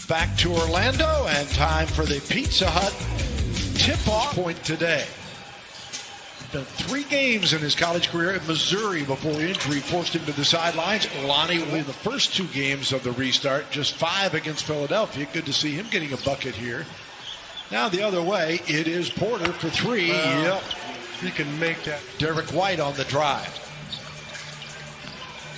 Back to Orlando, and time for the Pizza Hut tip-off point today. Been 3 games in his college career at Missouri before injury forced him to the sidelines. Lonnie will win the first 2 games of the restart, just 5 against Philadelphia. Good to see him getting a bucket here. Now the other way, it is Porter for 3. Yep. He can make that. Derek White on the drive.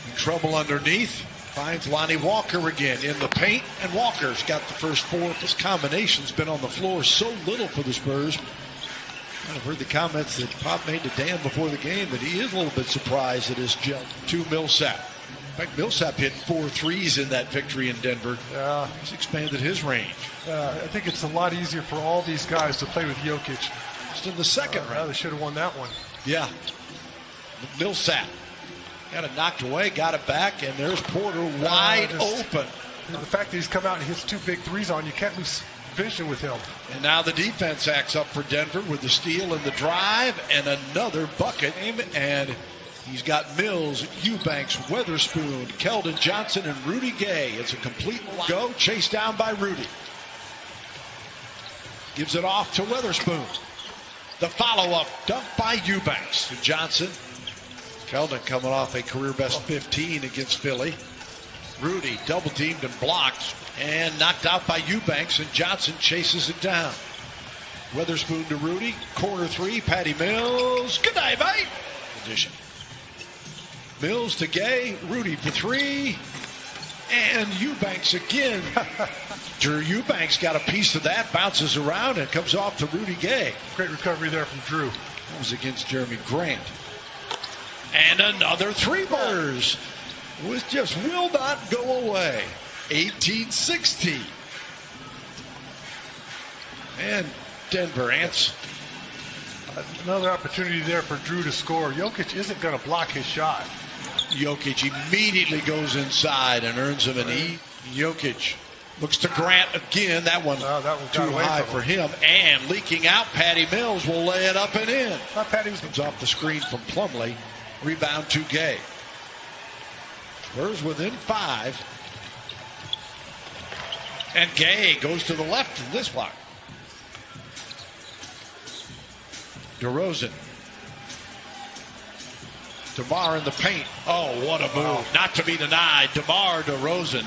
In trouble underneath. Finds Lonnie Walker again in the paint, and Walker's got the first 4. This combination's been on the floor so little for the Spurs. I've heard the comments that Pop made to Dan before the game that he is a little bit surprised at his jump to Millsap. In fact, Millsap hit 4 threes in that victory in Denver. He's expanded his range. I think it's a lot easier for all these guys to play with Jokic. Just in the second round. They should have won that one. Yeah. Millsap got it knocked away, got it back, and there's Porter wide open. The fact that he's come out and hits 2 big threes on you, can't lose vision with him. And now the defense acts up for Denver with the steal and the drive and another bucket. And he's got Mills, Eubanks, Weatherspoon, Keldon Johnson, and Rudy Gay. It's a complete go. Chased down by Rudy. Gives it off to Weatherspoon. The follow-up dunk by Eubanks to Johnson. Keldon coming off a career-best 15 against Philly. Rudy double-teamed and blocked and knocked out by Eubanks, and Johnson chases it down. Weatherspoon to Rudy. Corner 3, Patty Mills. Good night, mate. Addition. Mills to Gay. Rudy for 3. And Eubanks again. Drew Eubanks got a piece of that, bounces around, and comes off to Rudy Gay. Great recovery there from Drew. That was against Jeremy Grant. And another 3-pointers. Just will not go away. 18-16. And Denver ants. Another opportunity there for Drew to score. Jokic isn't going to block his shot. Jokic immediately goes inside and earns him an E. Jokic looks to Grant again. That one too high for him. And leaking out, Patty Mills will lay it up and in. Comes off the screen from Plumlee. Rebound to Gay. Spurs within 5. And Gay goes to the left in this block. DeRozan. DeMar in the paint. Oh, what a move. Not to be denied. DeMar DeRozan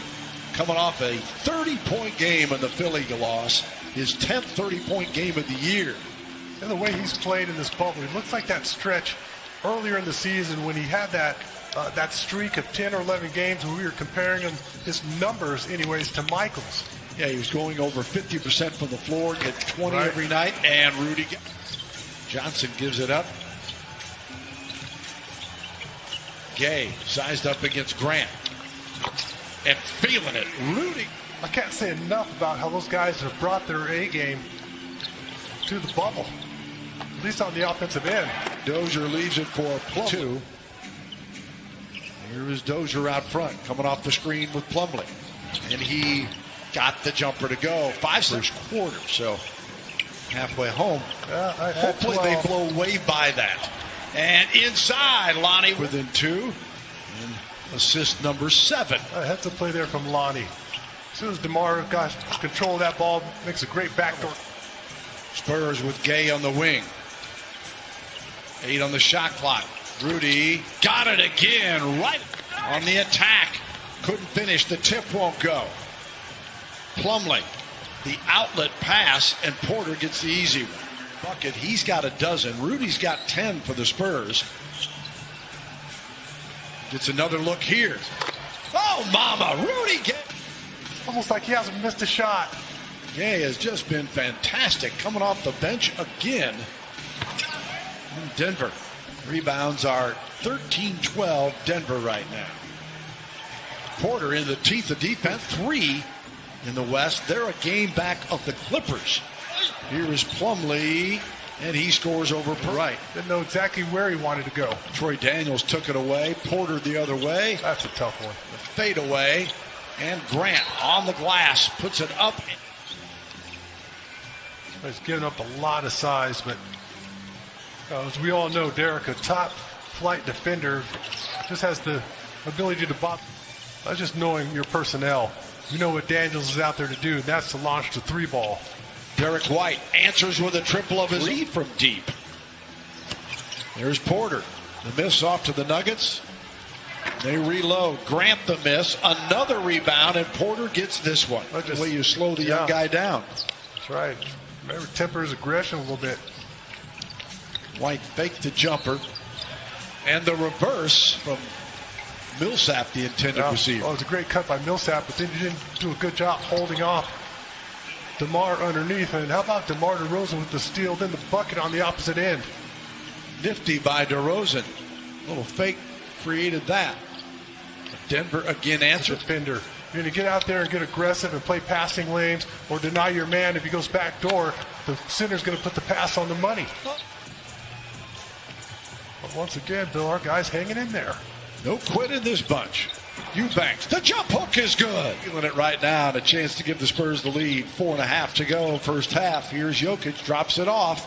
coming off a 30-point game in the Philly loss. His 10th 30-point game of the year. And the way he's played in this bubble, it looks like that stretch earlier in the season when he had that streak of 10 or 11 games when we were comparing him, his numbers anyways, to Michael's. Yeah, he was going over 50% from the floor, get 20 every night, and Rudy Johnson gives it up. Gay sized up against Grant and feeling it. Rudy. I can't say enough about how those guys have brought their A game to the bubble, at least on the offensive end. Dozier leaves it for 2. Here is Dozier out front, coming off the screen with Plumlee. And he got the jumper to go. 5 first quarter, so halfway home. Hopefully they blow way by that. And inside, Lonnie within 2. And assist number 7. That's a play there from Lonnie. As soon as DeMar got control of that ball, makes a great backdoor. Spurs with Gay on the wing. 8 on the shot clock. Rudy got it again, right on the attack. Couldn't finish. The tip won't go. Plumlee, the outlet pass, and Porter gets the easy one. Bucket, he's got a dozen. Rudy's got 10 for the Spurs. Gets another look here. Oh, mama, Rudy almost like he hasn't missed a shot. Gay has just been fantastic, coming off the bench again. Denver. Rebounds are 13-12 Denver right now. Porter in the teeth of defense. 3 in the West. They're a game back of the Clippers. Here is Plumlee, and he scores over right. Didn't know exactly where he wanted to go. Troy Daniels took it away. Porter the other way. That's a tough one. The fade away. And Grant on the glass puts it up. He's given up a lot of size, but as we all know, Derek, a top flight defender, just has the ability to bop. Just knowing your personnel, You know what Daniels is out there to do, and that's to launch the 3-ball. Derek White answers with a triple of his lead from deep. There's Porter. The miss off to the Nuggets. They reload. Grant the miss. Another rebound, and Porter gets this one. That's the way you slow the young guy down. That's right. Remember, temper his aggression a little bit. White faked the jumper. And the reverse from Millsap, the intended receiver. Oh, it was a great cut by Millsap, but then he didn't do a good job holding off DeMar underneath. And how about DeMar DeRozan with the steal, then the bucket on the opposite end? Nifty by DeRozan. A little fake created that. Denver again answered. Defender. You're going to get out there and get aggressive and play passing lanes or deny your man. If he goes back door, the center's going to put the pass on the money. But once again, Bill, our guy's hanging in there. No quit in this bunch. Eubanks, the jump hook is good. Feeling it right now, and a chance to give the Spurs the lead. 4.5 to go, first half. Here's Jokic, drops it off.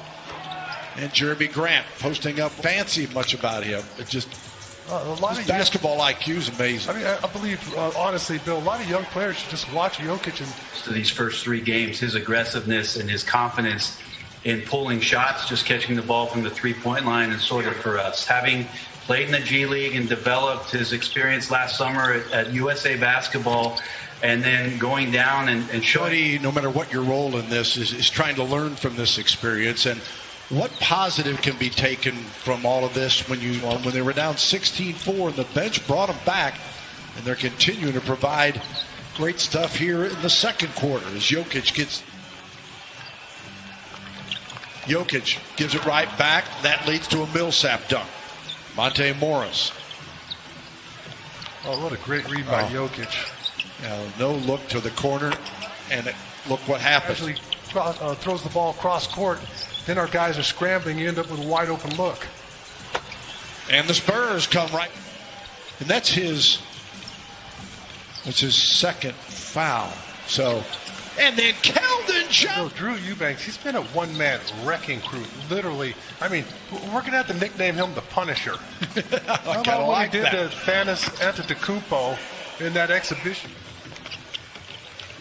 And Jeremy Grant posting up. Fancy much about him. It just, his basketball IQ is amazing. I mean, I believe, honestly, Bill, a lot of young players should just watch Jokic. And to these first 3 games, his aggressiveness and his confidence in pulling shots, just catching the ball from the 3-point line, and sort of for us, having played in the G League and developed his experience last summer at USA Basketball, and then going down and showing. No matter what your role in this is trying to learn from this experience, and what positive can be taken from all of this when they were down 16-4 and the bench brought them back, and they're continuing to provide great stuff here in the second quarter as Jokic gives it right back. That leads to a Millsap dunk. Monte Morris. Oh, what a great read by Jokic. No look to the corner, and look what happens. Actually throws the ball across court. Then our guys are scrambling. You end up with a wide open look. And the Spurs come right. And that's his second foul. So, and then Keldon Johnson. Drew Eubanks, he's been a one-man wrecking crew, literally. I mean, we're going to have to nickname him the Punisher. How about what he did to Thanos Antetokounmpo in that exhibition?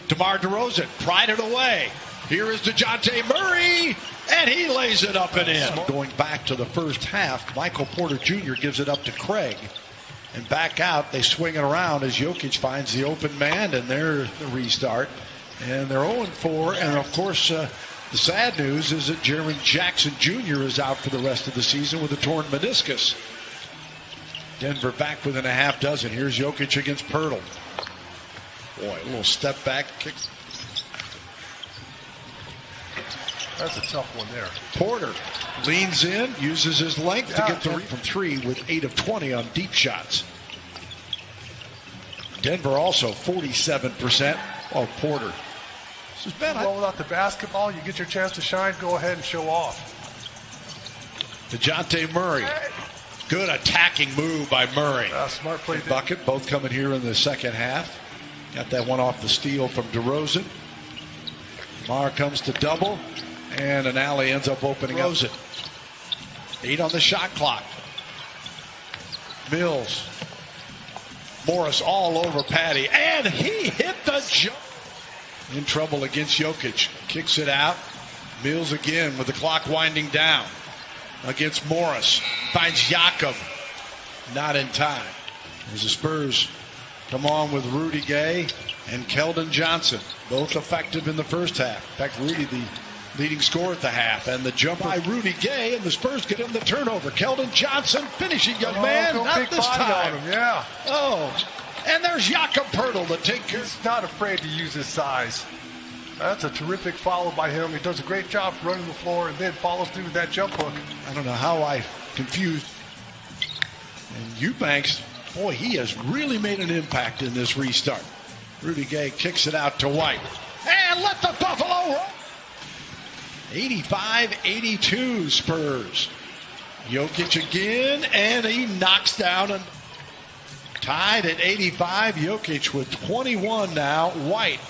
DeMar DeRozan pried it away. Here is DeJounte Murray, and he lays it up and in. Going back to the first half, Michael Porter Jr. gives it up to Craig. And back out, they swing it around as Jokic finds the open man, and there's the restart. And they're 0-4, and of course, the sad news is that Jeremy Jackson Jr. is out for the rest of the season with a torn meniscus. Denver back within a half dozen. Here's Jokic against Pirtle. Boy, a little step back kick. That's a tough one there. Porter leans in, uses his length to get the from 3 with 8 of 20 on deep shots. Denver also 47%. Oh, Porter. This is bad. Well, without the basketball, you get your chance to shine, go ahead and show off. DeJounte Murray. Good attacking move by Murray. Smart play. Bucket, both coming here in the second half. Got that one off the steal from DeRozan. Mar comes to double, and an alley ends up opening up. 8 on the shot clock. Mills. Morris all over Patty, and he hit the jump. In trouble against Jokic. Kicks it out. Mills again with the clock winding down. Against Morris. Finds Jakob. Not in time. As the Spurs come on with Rudy Gay and Keldon Johnson. Both effective in the first half. In fact, Rudy the leading scorer at the half. And the jump by Rudy Gay, and the Spurs get him the turnover. Keldon Johnson finishing, young man. Not this time. Yeah. Oh. And there's Jakob Pirtle to take care. He's not afraid to use his size. That's a terrific follow by him. He does a great job running the floor and then follows through with that jump hook. I don't know how I confused. And Eubanks, boy, he has really made an impact in this restart. Rudy Gay kicks it out to White. And let the Buffalo roll. 85-82 Spurs. Jokic again, and he knocks down and tied at 85. Jokic with 21 now. White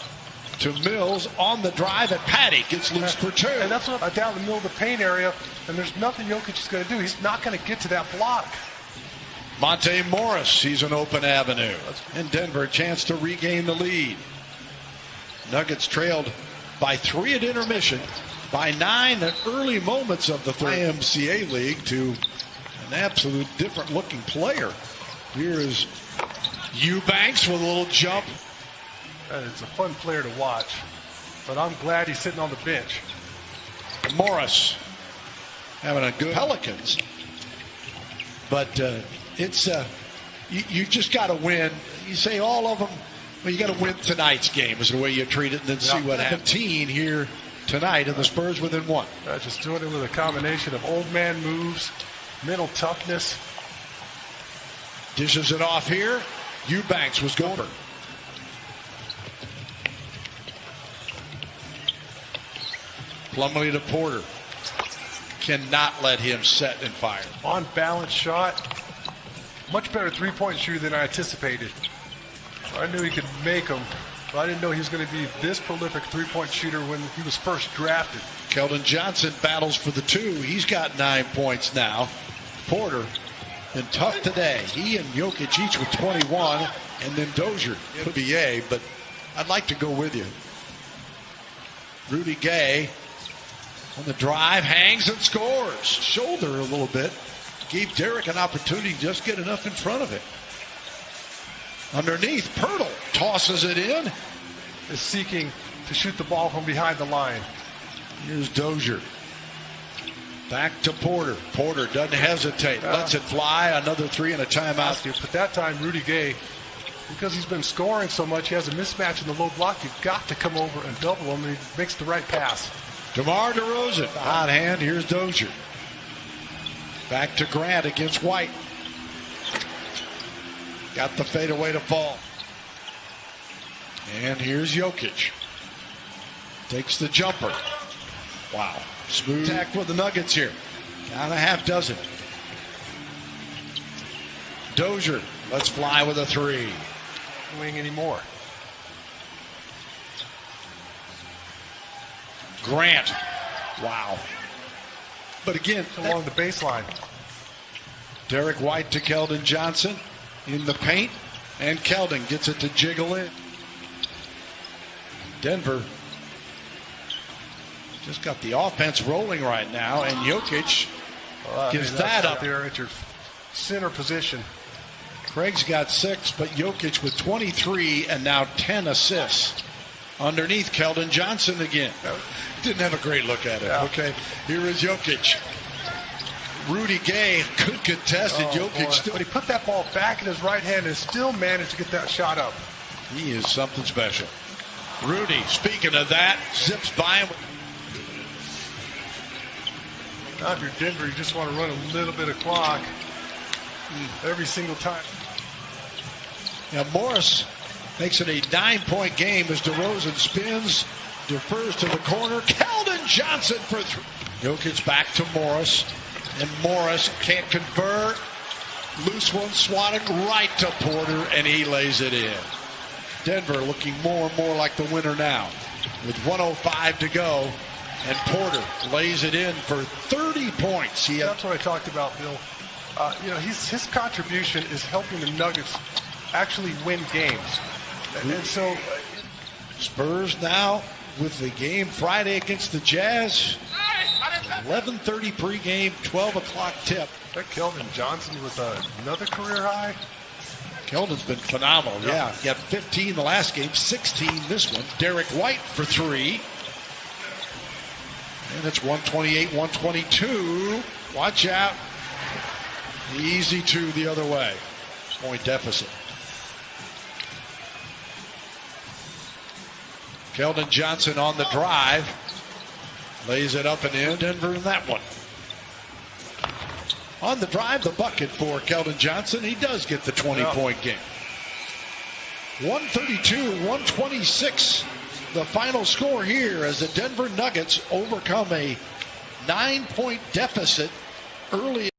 to Mills on the drive, and Patty gets loose for 2. And that's what down the middle of the paint area, and there's nothing Jokic is going to do. He's not going to get to that block. Monte Morris sees an open avenue. And Denver a chance to regain the lead. Nuggets trailed by 3 at intermission, by 9 at early moments of the IMCA League, to an absolute different looking player. Here is Eubanks with a little jump. It's a fun player to watch, but I'm glad he's sitting on the bench. Morris having a good Pelicans, but it's you just got to win. You say all of them, well, you got to win tonight's game is the way you treat it, and then see what happens. 17 here tonight, and the Spurs within 1. Just doing it with a combination of old man moves, mental toughness. Dishes it off here. Eubanks was going. Plumlee to Porter. Cannot let him set and fire. On balance shot. Much better three-point shooter than I anticipated. I knew he could make them, but I didn't know he was going to be this prolific three-point shooter when he was first drafted. Keldon Johnson battles for the 2. He's got 9 points now. Porter been tough today. He and Jokic each with 21, and then Dozier NBA, but I'd like to go with you. Rudy Gay on the drive, hangs and scores. Shoulder a little bit. Gave Derek an opportunity to just get enough in front of it. Underneath, Pirtle tosses it in. Is seeking to shoot the ball from behind the line. Here's Dozier. Back to Porter. Porter doesn't hesitate. Lets it fly. Another 3 and a timeout. But that time, Rudy Gay, because he's been scoring so much, he has a mismatch in the low block. You've got to come over and double him, and he makes the right pass. DeMar DeRozan, hot hand. Here's Dozier. Back to Grant against White. Got the fadeaway to fall. And here's Jokic. Takes the jumper. Wow. Smooth attack with the Nuggets here. Down a half dozen. Dozier, let's fly with a 3. Wing anymore. Grant. Wow. But again, along the baseline. Derek White to Keldon Johnson in the paint, and Keldon gets it to jiggle in. Denver just got the offense rolling right now, and Jokic gives that up there at your center position. Craig's got 6, but Jokic with 23 and now 10 assists. Underneath, Keldon Johnson again. Didn't have a great look at it. Yeah. Okay, here is Jokic. Rudy Gay could contest it. Jokic still. But he put that ball back in his right hand and still managed to get that shot up. He is something special. Rudy, speaking of that, zips by him. Now if you're Denver, you just want to run a little bit of clock every single time. Now Morris makes it a 9-point game as DeRozan spins, defers to the corner. Keldon Johnson for 3. Jokic back to Morris, and Morris can't convert. Loose one swatted right to Porter, and he lays it in. Denver looking more and more like the winner now, with 1:05 to go, and Porter lays it in for 30 points. That's what I talked about, Bill. His contribution is helping the Nuggets actually win games. And so Spurs now with the game Friday against the Jazz. 11:30 pregame, 12 o'clock tip. That Keldon Johnson with another career high. Keldon's been phenomenal. Yeah, he got 15 the last game, 16 this one. Derek White for 3. And it's 128-122. Watch out. The easy 2 the other way. Point deficit. Keldon Johnson on the drive. Lays it up and in. Denver in that one. On the drive, the bucket for Keldon Johnson. He does get the 20-point game. 132-126. The final score here as the Denver Nuggets overcome a 9-point deficit early.